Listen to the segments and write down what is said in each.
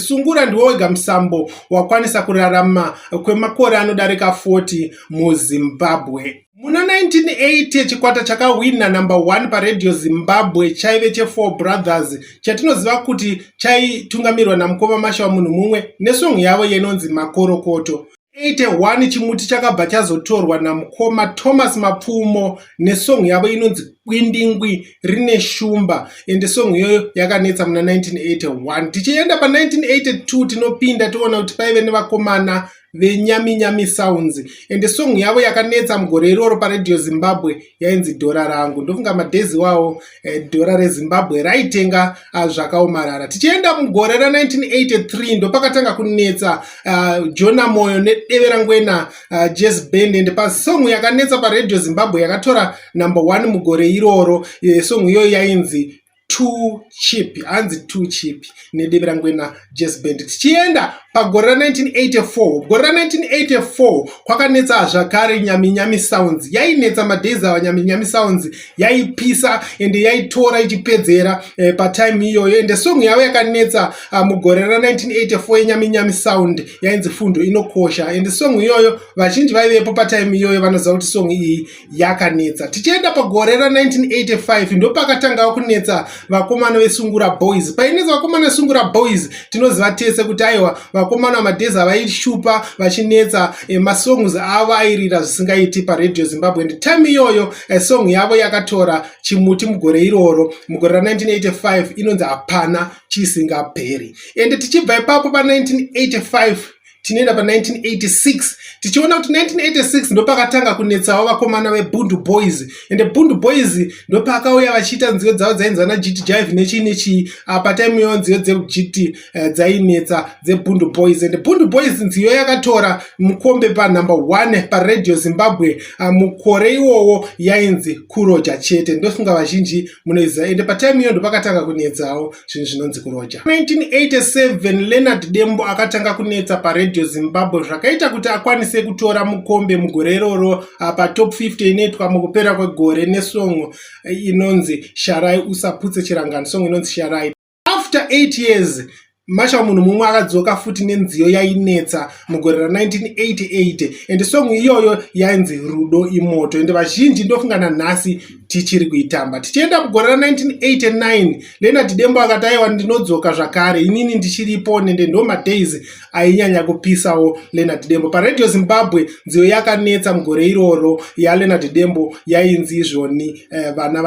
Sungura ndiwo wega musambo wakwanisa kurarama kwemakore anodarika 40 muZimbabwe. Muna 1980 chikwata chakawina number 1 paRadio Zimbabwe chaive che4 Brothers chatinoziva kuti chaitungamirirwa namukoma Mashawa munhu mumwe nesong yavo yenonzi Makorokoto. 81 chimuti chakabva chazotorwa namukoma Thomas Mapfumo nesong yavo inonzi Kwindingwi rine shumba, ende song iyoyo yakanetsa muna 1981. Tichienda pa 1982 tinopinda toona kuti paive nevakomana veNyami Sounds, ende song yavo yakanetsa mugore iroro paRadio Zimbabwe yainzi Dhora Rangu. Ndofunga madhezi wawo dhora reZimbabwe raitenga zvakaomarara. Tichienda mugore ra1983 ndopakatanga kunetsa Jona Moyo neDeve Rangwena Jazz Band, ende pasong yakanetsa paRadio Zimbabwe yakatora number 1 mugore iroro. Song iyoyo yainzi Too Cheap, hanzi Too Cheap neDeve Rangwena Jazz Band. Tichienda pagore ra1984, gore ra1984 kwakanetsa zvakare Nyami Sounds. Yainetsa madhezi ava Nyami Sounds, yaipisa ende yaitora ichipedzera patime iyoyo, ende song yavo yakanetsa mugore ra1984 yeNyami Sound yainzi Fundo Inokosha, ende song iyoyo vazhinji vaivepo patime iyoyo vanoziva kuti song iyi yakanetsa. Tichienda pagore ra1985 ndopakatangawo kunetsa vakomana veSungura Boys. Painetsa vakomana veSungura Boys tinoziva tese kuti aiwa vakomana madhezi avaishupa vachinetsa masongs avo airira zvisingaiti paRadio Zimbabwe, ende time iyoyo song yavo yakatora chimuti mugore iroro. Mugore ra1985 inonzi Hapana Chisingaperi. Ende tichibva ipapo pa1985 tinoenda pa1986 tichiona kuti 1986 ndopakatanga kunetsawo vakomana veBundu Boys, ende Bundu Boys ndopakauya vachiita nziyo dzavo dzainzana GT Jive nechi patime iyo nziyo dzeGT dzainetsa dzeBundu Boys, ende Bundu Boys nziyo yakatora mukombe pa number 1 paRadio Zimbabwe mukore iwowo yainzi Kuroja chete. Ndofunga vazhinji munoiziva, ende patime iyo ndopakatanga kunetsawo zvinhu zvinonzi Kuroja. 1987 Leonard Dembo akatanga kunetsa paRadio Zimbabwe zvakaita kuti akwanise kutora mukombe mugore iroro patop 50 inoitwa mukupera kwegore nesong inonzi Sharai Usaputse Chirangano, song inonzi Sharai. After 8 years Mashawa munhu mumwe akadzoka futi nenziyo yainetsa mugore ra1988, ende song iyoyo yainzi Rudo Imoto, ende vazhinji ndofungana nhasi tichiri kuitamba. Tichienda mugore ra1989 Leonard Dembo akati aiwa ndinodzoka zvakare, inini ndichiripo, nende ndo madays ainyanya kupisawo Leonard Dembo. PaRadio Zimbabwe nziyo yakanetsa mugore iroro yaLeonard Dembo yainzi izvoni vana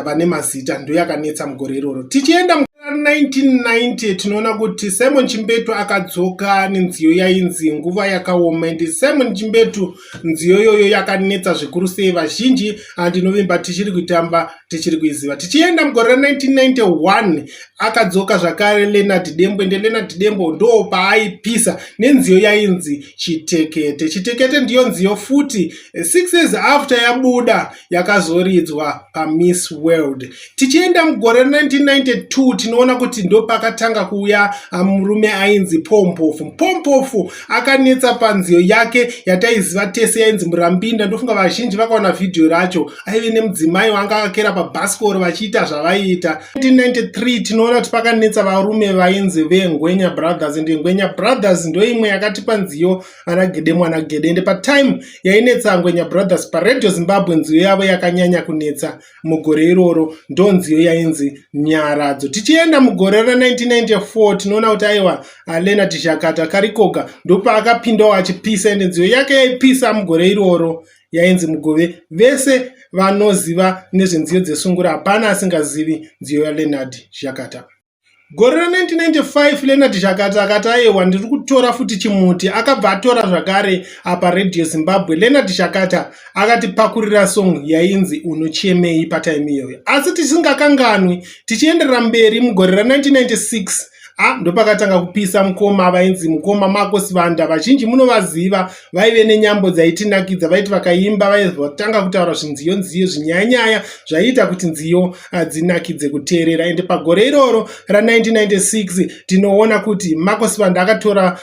vane mazita ndo yakanetsa mugore iroro. Tichienda 1990 tinoona kuti Simon Chimbetu akadzoka nenziyo yainzi Nguva Yakaoma, ende Simon Chimbetu nziyo iyoyo yakanetsa zvikuru sei, vazhinji ndinovimba tichiri kuitamba tichiri kuiziva. Tichienda mugore ra1991 akadzoka zvakare Leonard Dembo, ende Leonard Dembo ndo paaipisa nenziyo yainzi Chitekete. Chitekete ndiyo nziyo futi 6 years after yabuda yakazoridzwa paMiss World. Tichienda mugore ra1992 tinoona kuti ndo pakatanga kuuya murume ainzi Pompofu. Pompofu akanetsa panziyo yake yataiziva tese yainzi Murambinda. Ndofunga vazhinji vakaona vhidhiyo racho, aive nemudzimai wanga akakera pabhasikoro vachiita zvavaiita. 1993 tinoona kuti pakanetsa varume vainzi veNgwenya Brothers, ende Ngwenya Brothers ndo imwe yakatipa nziyo Anagede Mwanagede, ende patime yainetsa Ngwenya Brothers paRadio Zimbabwe nziyo yavo yakanyanya kunetsa mugore iroro ndo nziyo yainzi Nyaradzo. Tichienda mugore ra1994 tinoona kuti aiwa Leonard Shakata Karikoga ndopa akapindawo achipisa, ende nziyo yake yaipisa mugore iroro yainzi Mugove. Vese vanoziva nezvenziyo dzesungura, hapana asingazivi nziyo yaLeonard Shakata. Gore ra1995 Leonard Shakata akati aiwa ndiri kutora futi chimuti, akabva atora zvakare paRadio Zimbabwe. Leonard Shakata akatipakurira song yainzi Unochemei patime iyoyo. Asi tisingakanganwi tichienderera mberi mugore ra1996 ndopakatanga kupisa mukoma vainzi mukoma Marcos Vanda. Vazhinji munovaziva, vaive nenyambo dzaitinakidza, vaiti vakaimba vaizotanga kutaura zvinziyo zvinyanyanya zvaiita kuti nziyo dzinakidze kuteerera. Ende pagore iroro ra1996 tinoona kuti Marcos Vanda akatora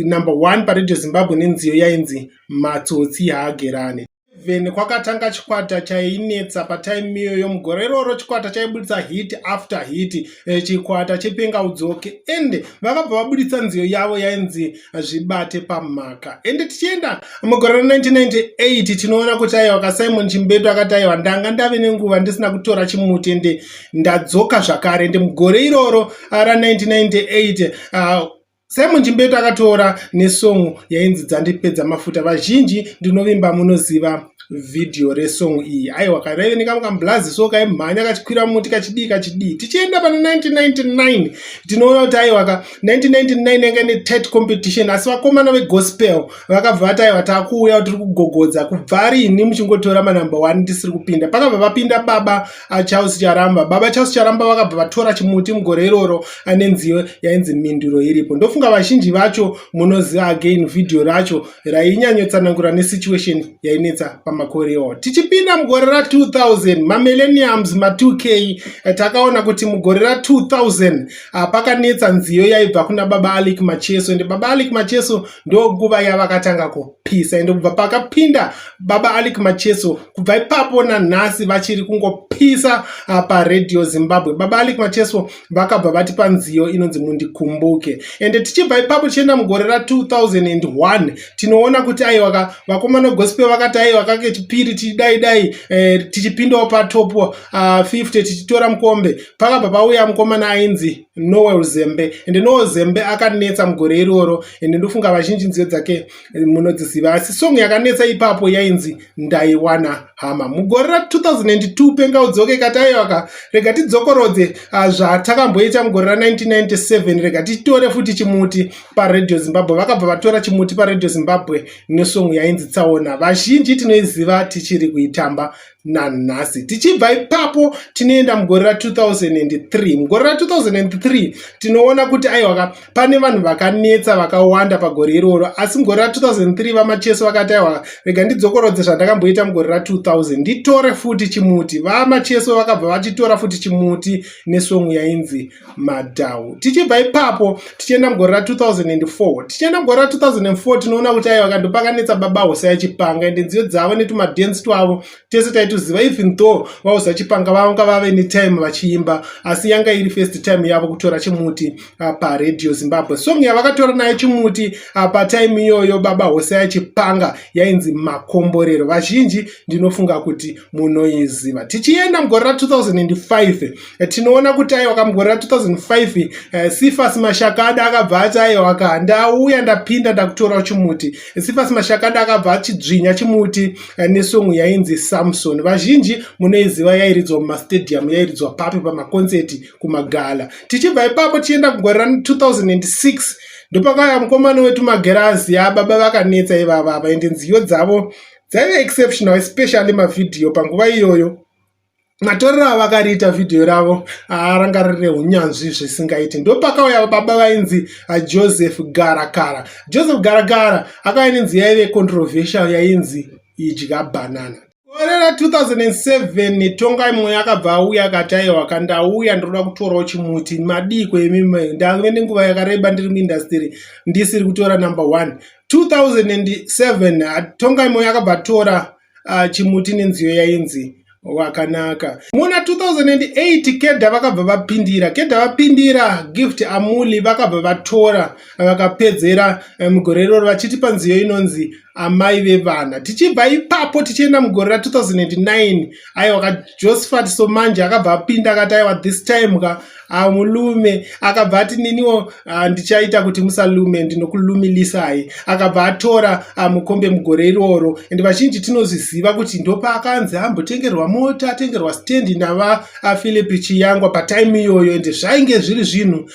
number 1 paRadio Zimbabwe nenziyo yainzi Matsotsi Haagerane. 2007 kwakatanga chikwata chainetsa patime iyoyo. Mugore iroro chikwata chaibuditsa hit after hit, chikwata chepenga udzoke, ende vakabva vabuditsa nziyo yavo yainzi zvibate pamhaka. Ende tichienda mugore ra1998 tinoona kuti aiwa Simon Chimbeto akati aiwa ndanga ndave nenguva ndisina kutora chimuti ende ndadzoka zvakare. Ende mugore iroro ra1998 Simon Chimbeto akatora nesong yainzi Dzandipedza mafuta. Vazhinji ndinovimba munoziva video resong iyi. Aiwa karaive nekamukamblazi so kaimhanya kachikwira muti kachidii. Tichienda pana 1999 tinoona kuti aiwa 1999 yanga ine tight competition, asi vakomana vegospel vakabva vati aiwa takuuya tiri kugogodza, kubva rini muchingotora manumber 1 tisiri kupinda. Pakabva vapinda baba Charles Charamba. Baba Charles Charamba vakabva vatora chimuti mugore iroro nenziyo yainzi Minduro iripo. Ndofunga vazhinji vacho munoziva again video racho rainyanyotsanangura nesituation yainetsa pamakore iwawo. Tichipinda mugore ra2000 mamillenniums ma2k, takaona kuti mugore ra2000 pakanetsa nziyo yaibva kuna baba Alec Macheso. Ende baba Alec Macheso ndo nguva yavakatanga kupisa. Ende kubva pakapinda baba Alec Macheso, kubva ipapo nanhasi vachiri kungopisa paRadio Zimbabwe. Baba Alec Macheso vakabva vati panziyo inonzi Mundikumbuke. Ende tichibva ipapo tichienda mugore ra2001 tinoona kuti aiwa vakomana gospel vakati aiwa kake chipiri tichidai tichipindawo patop 50 tichitora mukombe. Pakabva pauya mukomana ainzi Noel Zembe. Ende Noel Zembe akanetsa mugore iroro, ende ndofunga vazhinji nziyo dzake munodziziva, asi song yakanetsa ipapo yainzi Ndaiwana Hama. Mugore ra2002 penga udzoke kati aiwa rega tidzokorodze zvatakamboita mugore ra1997, rega titore futi chimuti paRadio Zimbabwe. Vakabva vatora chimuti paRadio Zimbabwe nesong yainzi Tsaona. Vazhinji tinoiziva tichiri kuitamba nanhasi. Tichibva ipapo tinoenda mugore ra2003. Mugore ra2003 tinoona kuti aiwa pane vanhu vakanetsa vakawanda pagore iroro, asi mugore ra2003 vaMacheso vakati aiwa rega ndidzokorodze zvandakamboita mugore ra2000 nditore futi chimuti. VaMacheso vakabva vachitora futi chimuti nesong yainzi Madhau. Tichibva ipapo tichienda mugore ra2004. Tichienda mugore ra2004 tinoona kuti aiwa ndopakanetsa baba Hosea Chipanga. Ende nziyo dzavo netumadance twavo tese taituziva, even though vaHosea Chipanga vanga vave netime vachiimba, asi yanga iri first time yavo kutora chimuti paRadio Zimbabwe. Song yavakatora nayo chimuti patime iyoyo baba Hosea Chipanga yainzi Makomborero. Vazhinji ndinofunga kuti munoiziva. Tichienda mugore ra2005 tinoona kuti aiwa mugore ra2005 Sifas Mashakada akabva ati aiwa ndauya ndapinda ndakutora chimuti. Sifas Mashakada akabva achidzvinya chimuti nesong yainzi Samson. Vazhinji munoiziva yairidzwa mumastadium, yairidzwa papi pamakonseti kumagala. Tichibva ipapo tichienda mugore ra2006 ndopakauya mukomana wetu Magerazi. Baba vakanetsa ivava, ende nziyo dzavo dzaive exceptional, especially mavidhiyo. Panguva iyoyo matorero avakariita vidhiyo ravo ranga riri unyanzvi zvisingaiti. Ndopakauya baba vainzi Joseph Garakara. Joseph Garakara akauya nenziyo yaive controversial yainzi Idya Banana. Gore ra2007 tonga imwe yakabva auya akati aiwa ndauya ndoda kutorawo chimuti madiko emime ndave nenguva yakareba ndiri muindastry ndisiri kutora number 1. 2007 tonga imwe yakabva tora chimuti nenziyo yainzi Wakanaka. Muna 2008 Kedha vakabva vapindira Gift Amuli vakabva vatora vakapedzera mugore iroro vachiti panziyo inonzi Amai Vevana. Tichibva ipapo tichienda mugore ra2009 aiwa Josephat Somanje akabva apinda akati aiwa this time mulume akabva ati niniwo ndichaita kuti musalume ndinokulumilisai. Akabva atora mukombe mugore iroro, ende vazhinji tinozviziva kuti ndopa akanzi ambotengerwa mota, atengerwa stendi navaPhilip Chiyangwa patime iyoyo, ende zvainge zviri zvinhu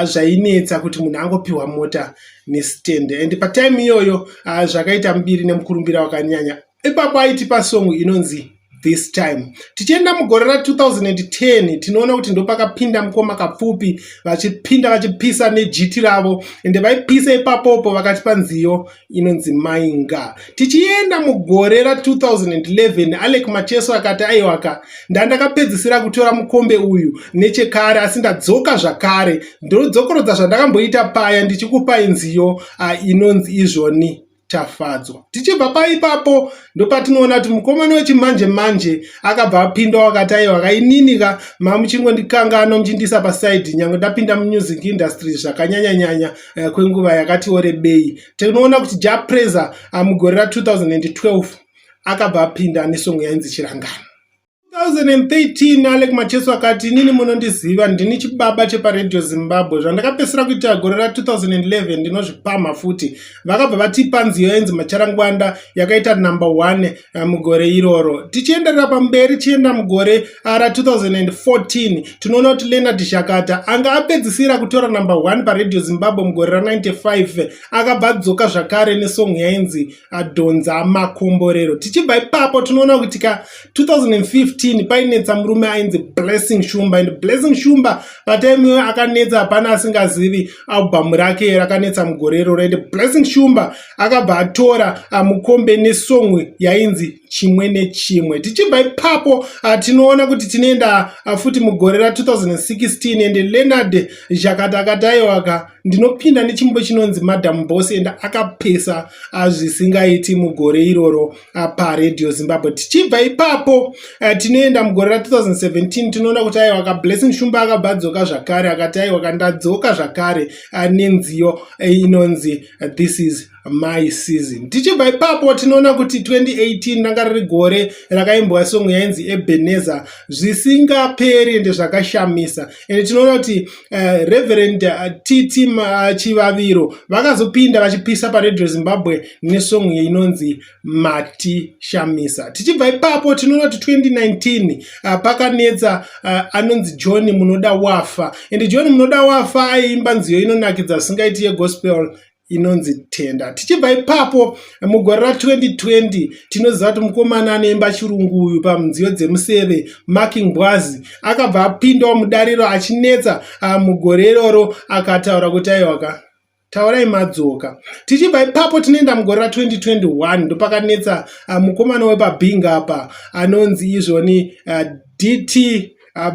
zvainetsa kuti munhu angopiwa mota nestand. Ende patime iyoyo zvakaita mbiri nemukurumbira wakanyanya. Ipapo aitipa song inonzi This Time. Tichienda mugore ra2010 tinoona kuti ndopakapinda mukoma kapfupi vachipinda vachipisa nejiti ravo, ende vaipisa ipapopo vakatipa nziyo inonzi Mainga. Tichienda mugore ra2011 Alec Macheso akati aiwaka ndandakapedzisira kutora mukombe uyu nechekare, asi ndadzoka zvakare ndodzokorodza zvandakamboita paya ndichikupai nziyo inonzi izvoni tafadzwa. Tichibva paipapo ndopatinoona kuti mukomana wechimanje manje akabva apinda wakati aiwa kaininika mamuchingondikangano muchindisa pasaidi nyange ndapinda mumusic industry zvakanyanya kwenguva yakati orebei. Tinoona kuti Japreza mugore ra2012 akabva apinda nesong yainzi Chirangano. 2013 Alec Macheso akati inini munondiziva ndini chibaba chepaRadio Zimbabwe zvandakapesera kuita gore ra2011 ndinozvipama futi. Vakabva vatipa nziyo yainzi Macharangwanda yakaita number 1 mugore iroro. Tichienderera pamberi chienda mugore ra2014 tinoona kuti Leonard Shakata anga apedzisira kutora number 1 paRadio Zimbabwe mugore ra95 akabva adzoka zvakare nesong yainzi Donza Makomborero. Tichibva ipapo tinoona kuti ka 2015 painetsa murume ainzi Blessing Shumba, and Blessing Shumba patime akanetsa hapana asingazivi album rake rakanetsa mugore iroro, and Blessing Shumba akabva atora mukombe nesong yainzi Chimwe nechimwe. Tichibva ipapo tinoona kuti tinoenda futi mugore ra2016 and Leonard Shakata akati aiwaka ndinopinda nechimbo chinonzi Madam Boss, and akapesa zvisingaiti mugore iroro paRadio Zimbabwe. Tichibva ipapo tinoenda mugore ra2017 tinoona kuti aiwaka Blessing Shumba akabva adzoka zvakare akati aiwaka ndadzoka zvakare nenziyo inonzi This is My Season. Tichibva ipapo tinoona kuti 2018 ranga riri gore rakaimbwa song yainzi Ebenezer zvisingaperi ende zvakashamisa, ende tinoona kuti Reverend TT Chivaviro vakazopinda vachipisa paRadio Zimbabwe nesong inonzi Mati Shamisa. Tichibva ipapo tinoona kuti 2019 pakanetsa anonzi John Munoda Wafa, ende John Munoda Wafa aiimba nziyo inonakidza singaiti yegospel inonzi Tenda. Tichibva ipapo mugore ra2020 tinoziva kuti mukomana anoimba chirungu uyu panziyo dzemuseve Marking Bwazi akabva apindawo mudariro achinetsa mugore iroro akataura kuti aiwaka taurai madzoka. Tichibva ipapo tinoenda mugore ra2021 ndopakanetsa mukomana wepabhinga apa anonzi izvoni DT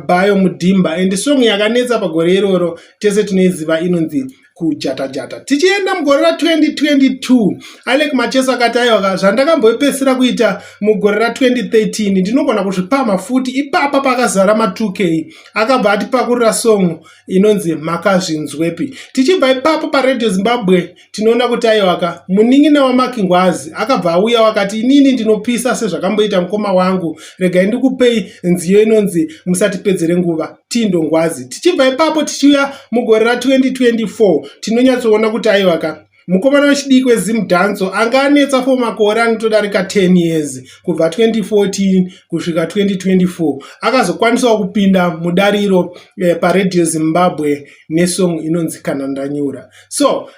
Bayo Mudimba, and song yakanetsa pagore iroro tese tinoiziva inonzi Kujata Jata. Tichienda mugore ra2022 Alec Macheso akati aiwaka zvandakamboipesera kuita mugore ra2013 ndinogona kuzvipama futi ipapa pakazara ma2K akabva atipakurira song inonzi Makazvinzwepi. Tichibva ipapo paRadio Zimbabwe tinoona kuti aiwaka munin'ina waMarking Bwazi akabva auya wakati inini ndinopisa sezvakamboita mukoma wangu, regai ndikupei nziyo inonzi Musatipedzere nguva Tindo Ngwazi. Tichibva ipapo tichiuya mugore ra2024 tinonyatsoona kuti aiwaka mukomana wechidiki weZimdanzo anga anetsa for makore anotodarika 10 years kubva 2014 kusvika 2024 akazokwanisawo kupinda mudariro paRadio Zimbabwe nesong inonzi Kana Ndanyura. So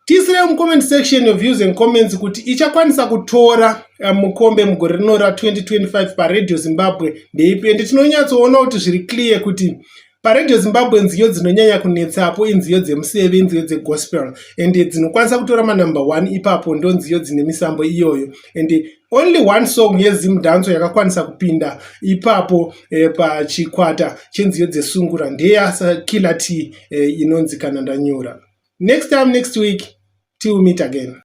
tisire mucomment section of views and comments kuti ichakwanisa kutora mukombe mugore rino ra2025 paRadio Zimbabwe ndeipi, ende tinonyatsoona kuti zviri clear kuti paRadio Zimbabwe nziyo dzinonyanya kunetsapo inziyo dzemuseve, inziyo dzegospel, ende dzinokwanisa kutora manumber 1 ipapo ndo nziyo dzine misambo iyoyo, ende only one song yeZimdanzo yakakwanisa kupinda ipapo pachikwata chenziyo dzesungura ndeyasa Killer T inonzi Kana Ndanyura. Next time, next week, till we meet again.